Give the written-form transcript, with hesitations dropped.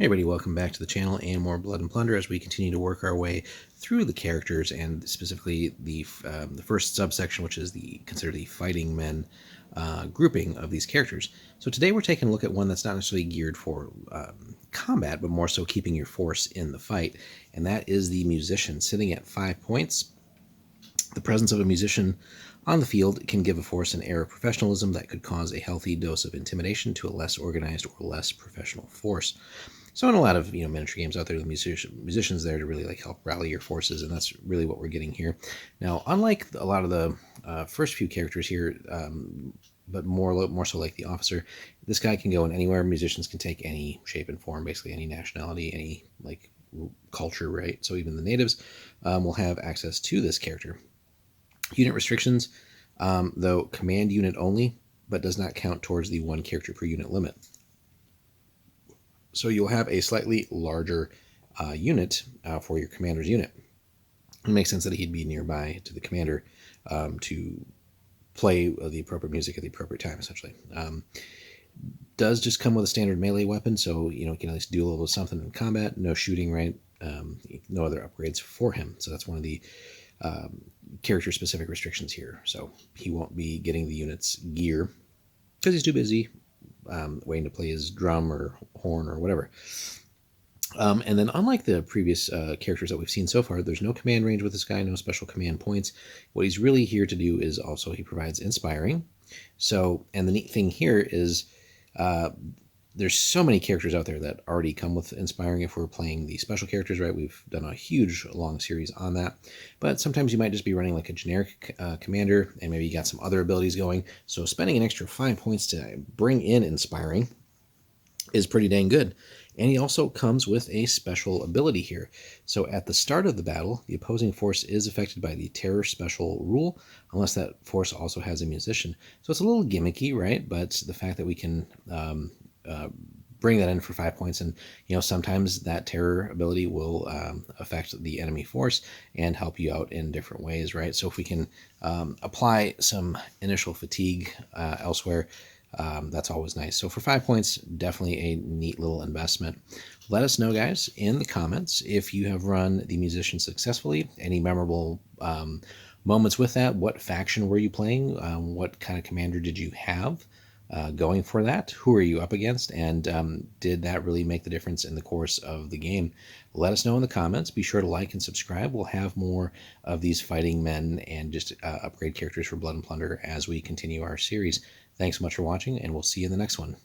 Hey everybody, welcome back to the channel and more Blood and Plunder as we continue to work our way through the characters and specifically the first subsection, which is considered the fighting men grouping of these characters. So today we're taking a look at one that's not necessarily geared for combat, but more so keeping your force in the fight, and that is the musician, sitting at 5 points. The presence of a musician on the field can give a force an air of professionalism that could cause a healthy dose of intimidation to a less organized or less professional force. So in a lot of miniature games out there, the musician's there to really help rally your forces, and that's really what we're getting here. Now, unlike a lot of the first few characters here, but more so like the officer, this guy can go in anywhere. Musicians can take any shape and form, basically any nationality, any culture, right? So even the natives will have access to this character. Unit restrictions, though command unit only, but does not count towards the 1 character per unit limit. So you'll have a slightly larger unit for your commander's unit. It makes sense that he'd be nearby to the commander to play the appropriate music at the appropriate time, essentially. Does just come with a standard melee weapon, so you can at least do a little something in combat. No shooting, right? No other upgrades for him. So that's one of the character-specific restrictions here. So he won't be getting the unit's gear because he's too busy waiting to play his drum or horn or whatever. And then unlike the previous characters that we've seen so far, there's no command range with this guy, no special command points. What he's really here to do is also he provides inspiring. So, and the neat thing here is there's so many characters out there that already come with inspiring if we're playing the special characters, right? We've done a huge long series on that. But sometimes you might just be running like a generic commander, and maybe you got some other abilities going. So spending an extra 5 points to bring in inspiring is pretty dang good. And he also comes with a special ability here. So at the start of the battle, the opposing force is affected by the terror special rule, unless that force also has a musician. So it's a little gimmicky, right? But the fact that we can bring that in for 5 points, and sometimes that terror ability will affect the enemy force and help you out in different ways, right? So if we can apply some initial fatigue elsewhere, that's always nice. So for 5 points, definitely a neat little investment. Let us know, guys, in the comments if you have run the musician successfully. Any memorable moments with that? What faction were you playing? What kind of commander did you have going for that? Who are you up against? And did that really make the difference in the course of the game? Let us know in the comments. Be sure to like and subscribe. We'll have more of these fighting men and just upgrade characters for Blood and Plunder as we continue our series. Thanks so much for watching, and we'll see you in the next one.